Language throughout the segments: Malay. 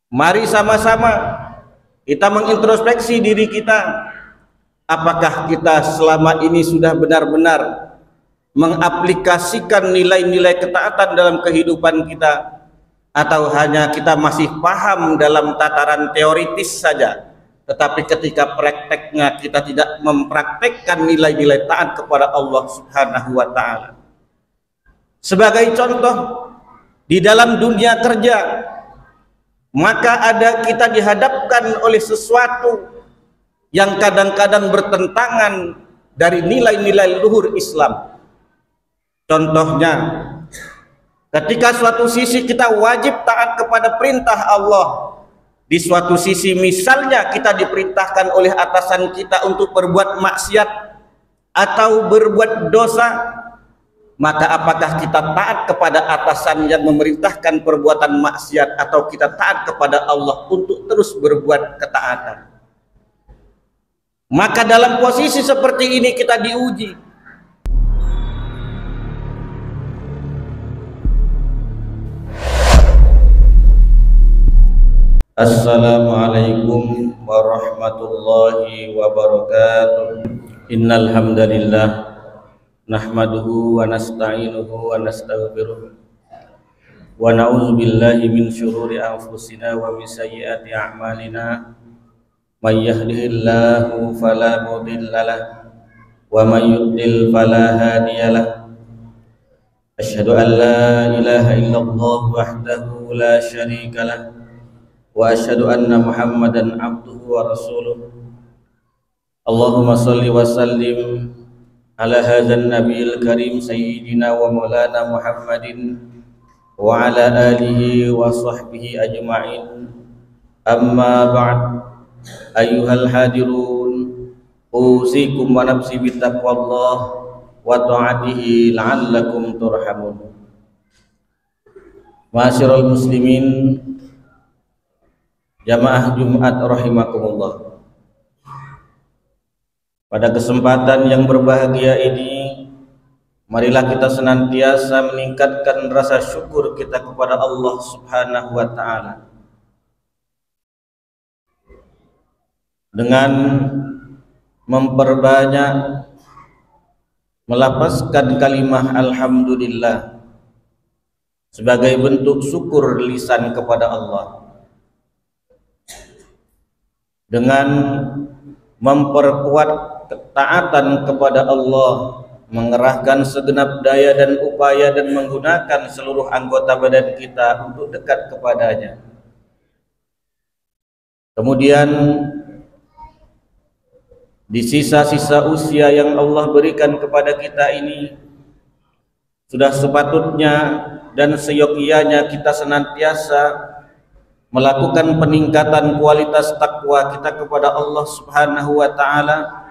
Mari sama-sama kita mengintrospeksi diri kita. Apakah kita selama ini sudah benar-benar mengaplikasikan nilai-nilai ketaatan dalam kehidupan kita, atau hanya kita masih paham dalam tataran teoritis saja, tetapi ketika prakteknya kita tidak mempraktekkan nilai-nilai taat kepada Allah Subhanahu wa Ta'ala. Sebagai contoh, di dalam dunia kerja, maka kita dihadapkan oleh sesuatu yang kadang-kadang bertentangan dari nilai-nilai luhur Islam. Contohnya, ketika suatu sisi kita wajib taat kepada perintah Allah, di suatu sisi misalnya kita diperintahkan oleh atasan kita untuk berbuat maksiat atau berbuat dosa, maka apakah kita taat kepada atasan yang memerintahkan perbuatan maksiat, atau kita taat kepada Allah untuk terus berbuat ketaatan? Maka dalam posisi seperti ini kita diuji. Assalamualaikum warahmatullahi wabarakatuh. Innal hamdalillah nahmaduhu wa nasta'inuhu wa nastaghfiruh wa na'udzu billahi min syururi anfusina wa min sayyiati a'malina. May yahdihillahu fala mudhillalah wa may yudlil fala hadiyalah. Asyhadu an la ilaha illallah wahdahu la syarikalah wa asyhadu anna Muhammadan abduhu wa rasuluh. Allahumma shalli wa sallim ala hadzal nabiyil karim sayyidina wa maulana Muhammadin wa ala alihi wa sahbihi ajma'in. Amma ba'd. Ayyuhal hadirun, usikum wa nafsi bittaqwallah wa ta'atihi la'allakum turhamun. Ma'asyiral muslimin, jamaah Jumat rahimakumullah. Pada kesempatan yang berbahagia ini, marilah kita senantiasa meningkatkan rasa syukur kita kepada Allah Subhanahu wa Ta'ala dengan memperbanyak melafazkan kalimah alhamdulillah sebagai bentuk syukur lisan kepada Allah, dengan memperkuat ketaatan kepada Allah, mengerahkan segenap daya dan upaya dan menggunakan seluruh anggota badan kita untuk dekat kepadanya. Kemudian di sisa-sisa usia yang Allah berikan kepada kita ini, sudah sepatutnya dan seyogyanya kita senantiasa melakukan peningkatan kualitas takwa kita kepada Allah Subhanahu wa Ta'ala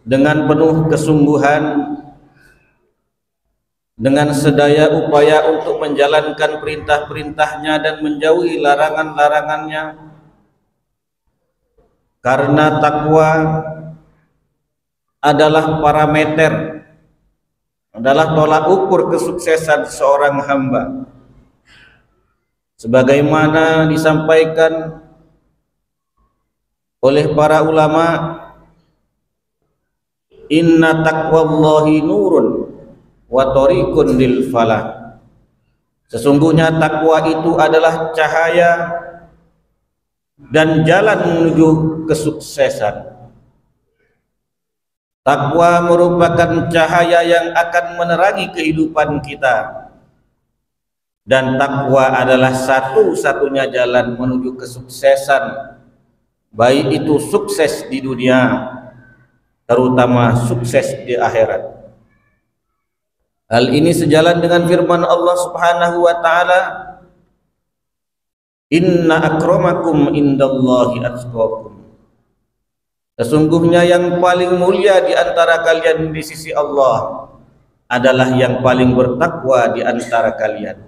dengan penuh kesungguhan, dengan sedaya upaya untuk menjalankan perintah-perintahnya dan menjauhi larangan-larangannya. Karena takwa adalah parameter, adalah tolak ukur kesuksesan seorang hamba. Sebagaimana disampaikan oleh para ulama, inna taqwallahi nurun wa tariqun lil falah. Sesungguhnya takwa itu adalah cahaya dan jalan menuju kesuksesan. Takwa merupakan cahaya yang akan menerangi kehidupan kita, dan takwa adalah satu-satunya jalan menuju kesuksesan, baik itu sukses di dunia, terutama sukses di akhirat. Hal ini sejalan dengan firman Allah Subhanahu wa Ta'ala, inna akramakum indallahi atqakum. Sesungguhnya yang paling mulia di antara kalian di sisi Allah adalah yang paling bertakwa di antara kalian.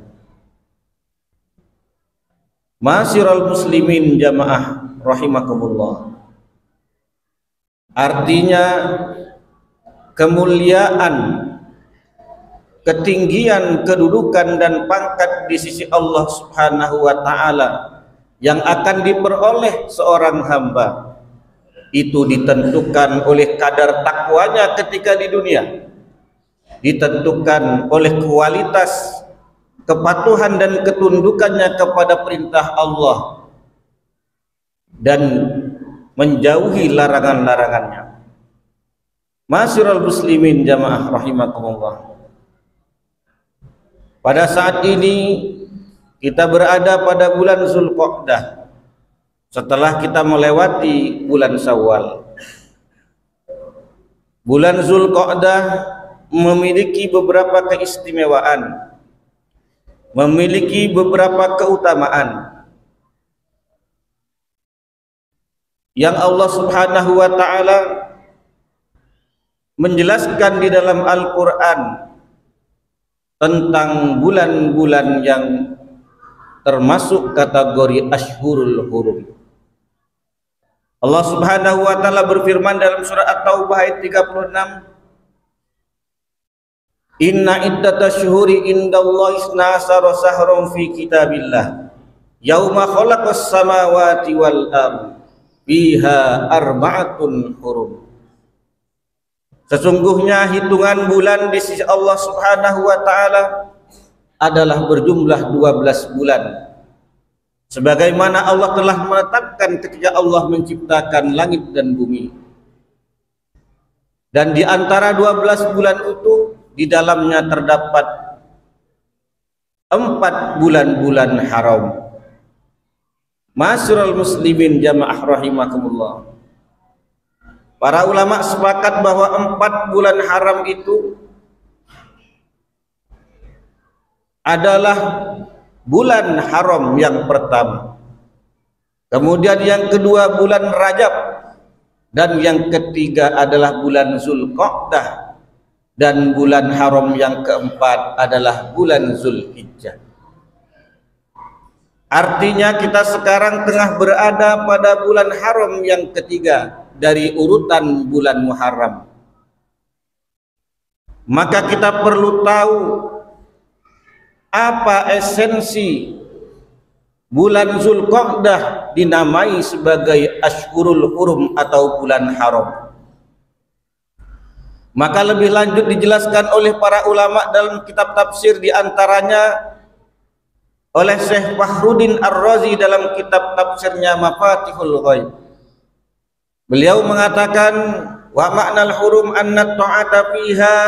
Ma'asyiral muslimin jamaah rahimakumullah. Artinya kemuliaan ketinggian, kedudukan dan pangkat di sisi Allah Subhanahu wa taala yang akan diperoleh seorang hamba itu ditentukan oleh kadar takwanya ketika di dunia, ditentukan oleh kualitas kepatuhan dan ketundukannya kepada perintah Allah dan menjauhi larangan-larangannya. Ma'asyiral muslimin jamaah rahimakumullah. Pada saat ini kita berada pada bulan Zulqa'dah setelah kita melewati bulan Syawal. Bulan Zulqa'dah memiliki beberapa keistimewaan, memiliki beberapa keutamaan yang Allah Subhanahu wa taala menjelaskan di dalam Al-Qur'an tentang bulan-bulan yang termasuk kategori Ashhurul Hurum. Allah Subhanahu wa taala berfirman dalam surah At-Taubah ayat 36, Inna iddatash syuhuri indallahi 12 syahran fi kitabillah yauma khalaqas samawati wal ardh fiha arba'atun hurum. Sesungguhnya hitungan bulan di sisi Allah Subhanahu wa taala adalah berjumlah 12 bulan. Sebagaimana Allah telah menetapkan ketika Allah menciptakan langit dan bumi. Dan di antara 12 bulan itu di dalamnya terdapat 4 bulan-bulan haram. Ma'asyiral muslimin jamaah rahimakumullah. Para ulama sepakat bahwa 4 bulan haram itu adalah bulan haram yang pertama, kemudian yang kedua bulan Rajab, dan yang ketiga adalah bulan Zulqa'dah, dan bulan haram yang keempat adalah bulan Zulhijjah. Artinya kita sekarang tengah berada pada bulan haram yang ketiga dari urutan bulan Muharram. Maka kita perlu tahu apa esensi bulan Zulqa'dah dinamai sebagai Ashhurul Hurum atau bulan haram. Maka lebih lanjut dijelaskan oleh para ulama dalam kitab tafsir, di antaranya oleh Syekh Fakhruddin Ar-Razi dalam kitab tafsirnya Mafatihul Ghaib. Beliau mengatakan wa ma'nal hurum anna ta'ata fiha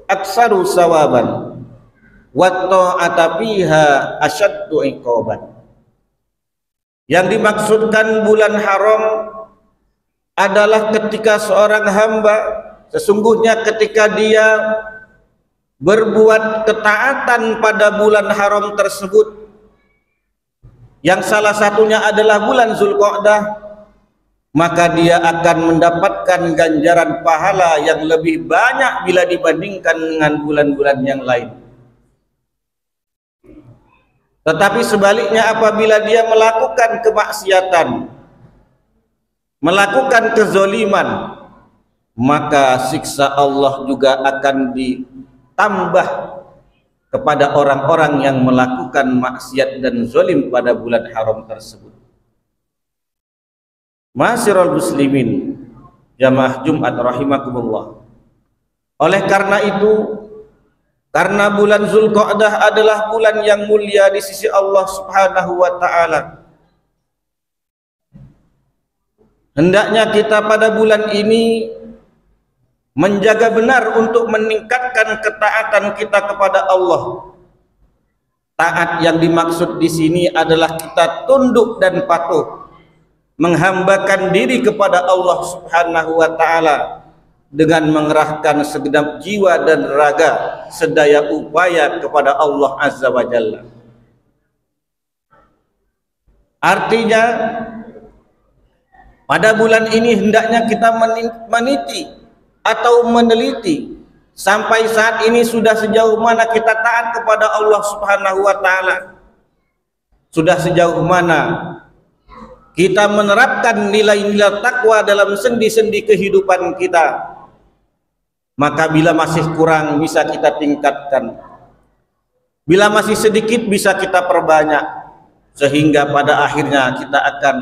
aksaru sawaban wa ta'ata fiha asyaddu iqaban. Yang dimaksudkan bulan haram adalah ketika seorang hamba sesungguhnya ketika dia berbuat ketaatan pada bulan haram tersebut, yang salah satunya adalah bulan Zulqa'dah, maka dia akan mendapatkan ganjaran pahala yang lebih banyak bila dibandingkan dengan bulan-bulan yang lain. Tetapi sebaliknya apabila dia melakukan kemaksiatan, melakukan kezoliman, maka siksa Allah juga akan ditambah kepada orang-orang yang melakukan maksiat dan zolim pada bulan haram tersebut. Ma'asyiral muslimin jamaah Jumat rahimakumullah. Oleh karena itu, karena bulan Zulqa'dah adalah bulan yang mulia di sisi Allah Subhanahu wa taala, hendaknya kita pada bulan ini menjaga benar untuk meningkatkan ketaatan kita kepada Allah. Taat yang dimaksud di sini adalah kita tunduk dan patuh, menghambakan diri kepada Allah Subhanahu wa taala dengan mengerahkan segenap jiwa dan raga, sedaya upaya kepada Allah Azza wa Jalla. Artinya pada bulan ini hendaknya kita meniti atau meneliti sampai saat ini sudah sejauh mana kita taat kepada Allah Subhanahu wa taala, sudah sejauh mana kita menerapkan nilai-nilai takwa dalam sendi-sendi kehidupan kita, maka bila masih kurang bisa kita tingkatkan, bila masih sedikit bisa kita perbanyak, sehingga pada akhirnya kita akan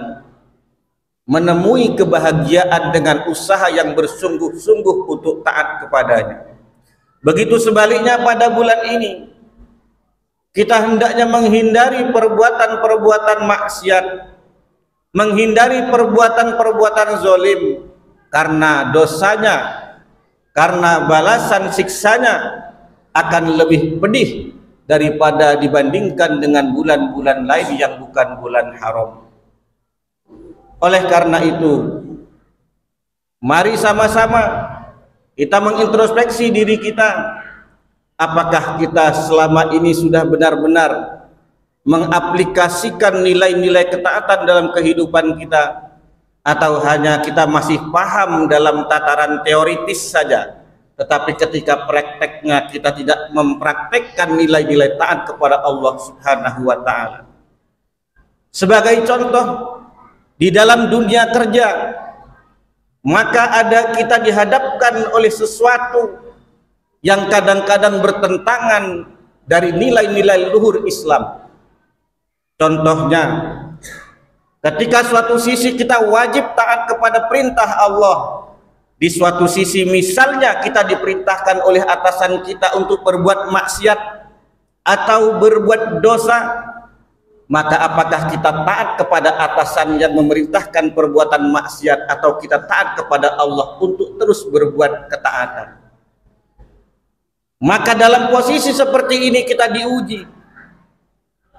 menemui kebahagiaan dengan usaha yang bersungguh-sungguh untuk taat kepadanya. Begitu sebaliknya pada bulan ini, kita hendaknya menghindari perbuatan-perbuatan maksiat, menghindari perbuatan-perbuatan zalim, karena dosanya, karena balasan siksanya akan lebih pedih daripada dibandingkan dengan bulan-bulan lain yang bukan bulan haram. Oleh karena itu, mari sama-sama kita mengintrospeksi diri kita. Apakah kita selama ini sudah benar-benar mengaplikasikan nilai-nilai ketaatan dalam kehidupan kita, atau hanya kita masih paham dalam tataran teoritis saja, tetapi ketika prakteknya kita tidak mempraktekkan nilai-nilai taat kepada Allah Subhanahu wa ta'ala. Sebagai contoh, di dalam dunia kerja, maka kita dihadapkan oleh sesuatu yang kadang-kadang bertentangan dari nilai-nilai luhur Islam. Contohnya, ketika suatu sisi kita wajib taat kepada perintah Allah, di suatu sisi misalnya kita diperintahkan oleh atasan kita untuk berbuat maksiat atau berbuat dosa, maka apakah kita taat kepada atasan yang memerintahkan perbuatan maksiat, atau kita taat kepada Allah untuk terus berbuat ketaatan? Maka dalam posisi seperti ini kita diuji.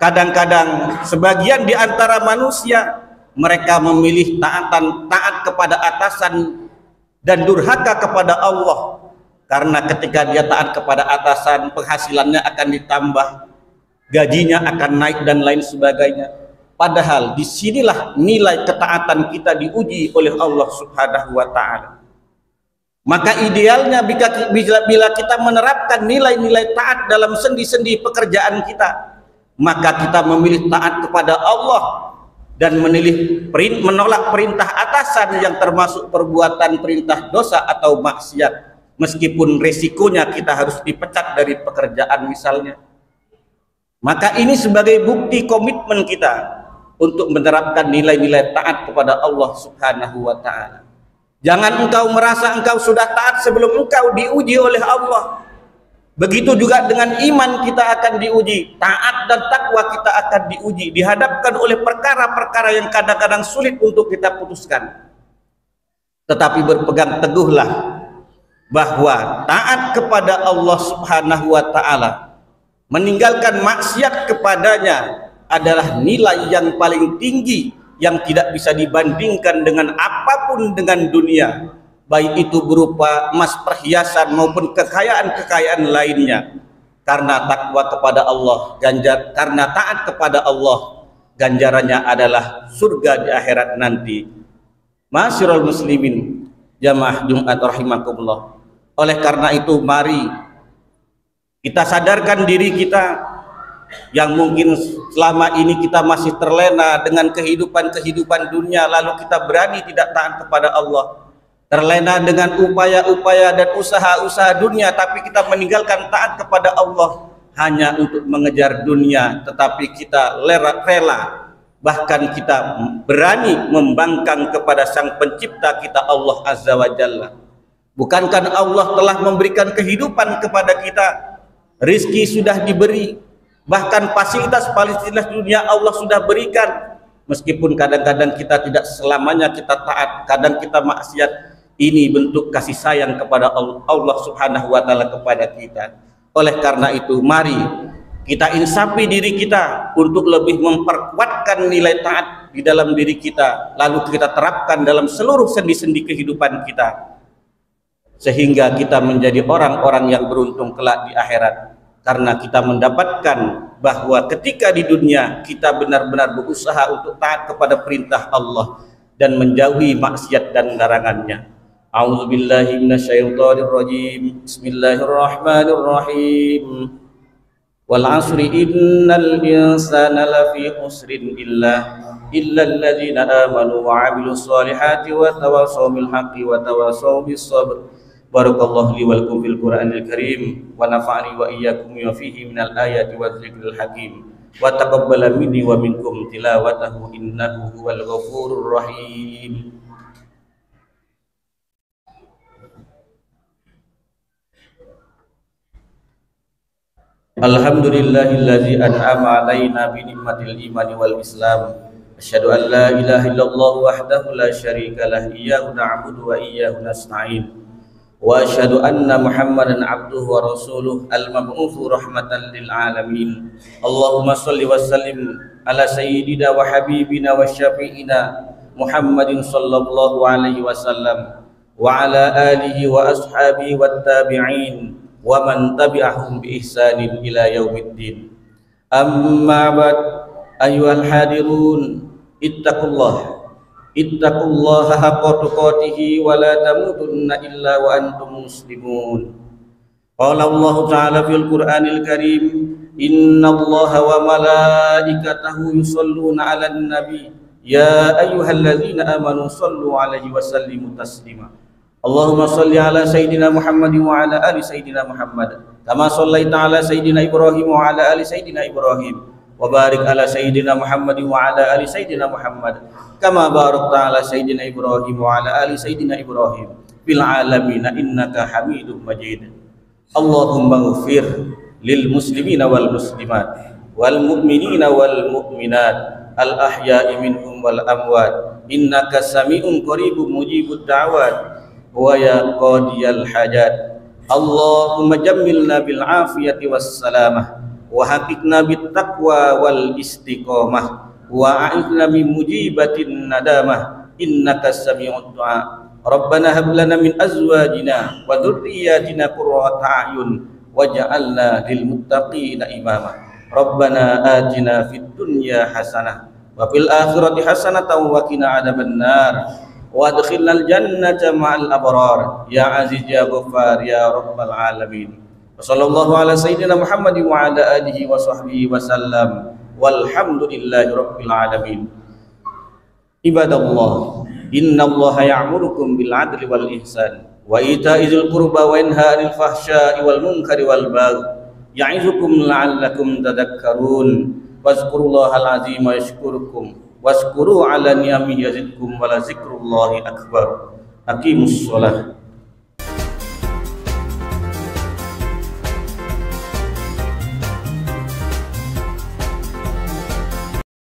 Kadang-kadang sebagian di antara manusia, mereka memilih taat kepada atasan dan durhaka kepada Allah, karena ketika dia taat kepada atasan, penghasilannya akan ditambah, gajinya akan naik dan lain sebagainya. Padahal disinilah nilai ketaatan kita diuji oleh Allah Subhanahu wa ta'ala. Maka idealnya bila kita menerapkan nilai-nilai taat dalam sendi-sendi pekerjaan kita, maka kita memilih taat kepada Allah dan menolak perintah atasan yang termasuk perbuatan perintah dosa atau maksiat, meskipun resikonya kita harus dipecat dari pekerjaan misalnya. Maka ini sebagai bukti komitmen kita untuk menerapkan nilai-nilai taat kepada Allah Subhanahu wa ta'ala. Jangan engkau merasa engkau sudah taat sebelum engkau diuji oleh Allah. Begitu juga dengan iman kita akan diuji, taat dan takwa kita akan diuji, dihadapkan oleh perkara-perkara yang kadang-kadang sulit untuk kita putuskan. Tetapi berpegang teguhlah bahwa taat kepada Allah Subhanahu wa ta'ala, meninggalkan maksiat kepadanya adalah nilai yang paling tinggi yang tidak bisa dibandingkan dengan apapun dengan dunia, baik itu berupa emas, perhiasan maupun kekayaan-kekayaan lainnya. Karena takwa kepada Allah, karena taat kepada Allah, ganjarannya adalah surga di akhirat nanti. Ma'asyiral muslimin, jamaah Jumat rahimakumullah. Oleh karena itu, mari kita sadarkan diri kita yang mungkin selama ini kita masih terlena dengan kehidupan dunia, lalu kita berani tidak taat kepada Allah, terlena dengan upaya-upaya dan usaha-usaha dunia, tapi kita meninggalkan taat kepada Allah hanya untuk mengejar dunia, tetapi kita rela, bahkan kita berani membangkang kepada Sang Pencipta kita, Allah Azza wa Jalla. Bukankah Allah telah memberikan kehidupan kepada kita, rizki sudah diberi, bahkan fasilitas dunia Allah sudah berikan. Meskipun kadang-kadang kita tidak selamanya kita taat, kadang kita maksiat, ini bentuk kasih sayang kepada Allah Subhanahu wa ta'ala kepada kita. Oleh karena itu, mari kita insafi diri kita untuk lebih memperkuatkan nilai taat di dalam diri kita, lalu kita terapkan dalam seluruh sendi-sendi kehidupan kita, sehingga kita menjadi orang-orang yang beruntung kelak di akhirat. Karena kita mendapatkan bahwa ketika di dunia kita benar-benar berusaha untuk taat kepada perintah Allah dan menjauhi maksiat dan larangannya. A'udzubillahi minasyaitonirrajim. Bismillahirrahmanirrahim. Wal 'asri innal insana lafi khusrin illa alladzina amanu wa 'amilus solihati wa tawassaw bil haqqi wa tawassaw bis sabr. Barakallahu li wa lakum fil Qur'anil Karim wa nafa'ani wa iyyakum wa fihi minal ayati wadh-dhikril hakim wa taqabbala minni wa minkum tilawatahu innahu huwal ghafurur rahim. Alhamdulillahillazi an'ama alaina bi ni'matil imani wal islam. Asyhadu an la ilaha illallah wahdahu la syarika lah, iyyahu na'budu wa iyyahu nasta'in. Wa asyhadu anna Muhammadan abduhu wa rasuluh al-mab'utsu rahmatan lil alamin. Allahumma shalli wa sallim ala sayyidina wa habibina wa syafi'ina Muhammadin sallallahu alaihi wasallam wa ala alihi wa ashabihi wat tabi'in wa man tabi'ahum bi ihsanin ila yaumiddin. Amma ba'd, ayyuhal hadirun, ittaqullaha haqqa tuqatih wa la tamutunna illa wa antum muslimun. Qala Allah ta'ala fil Qur'anil Karim, innallaha wa malaikatahu yusholluna 'alan nabi ya ayyuhalladzina amanu shallu 'alaihi wa sallimu taslima. Allahumma shalli 'ala sayyidina Muhammad wa 'ala ali sayyidina Muhammad kama shallaita 'ala sayyidina Ibrahim wa 'ala ali sayyidina Ibrahim wa barik 'ala sayyidina Muhammad wa 'ala ali sayyidina Muhammad kama barakta 'ala sayyidina Ibrahim wa 'ala ali sayyidina Ibrahim fil 'alamin innaka Hamidum Majid. Allahumma ighfir lil muslimina wal muslimat wal mu'minina wal mu'minat al ahya'i minhum wal amwat innaka sami'un qaribun mujibud da'wat wa ya qadiyal hajat. Allahumma jammilna bil afiyati was salamah wa haqiqna bit taqwa wal istiqamah wa a'idna min mujibatin nadamah innaka sami'ud du'a. Rabbana hab lana min azwajina wa dhurriyyatina qurrata a'yun waj'alna lil muttaqina imama. Rabbana atina fid dunya hasanah wa fil akhirati hasanatan wa qina adzabannar wa adkhilnal jannata ma'al abrar ya aziz ya ghaffar ya rabbal alamin. Sallallahu ala sayyidina Muhammad wa ala alihi wa sahbihi wa sallam walhamdulillahi rabbil alamin. Ibadallah, innallaha ya'murukum bil 'adli wal ihsan wa ita'i dzil qurba wa yanha 'anil fahsya'i wal munkari wal baghi ya'izukum la'allakum tadhakkarun. Wazkurullahal azima yashkurukum waskuru 'ala ni'amihi yazidkum wa la zikrullahi akbar. Aqimus shalah.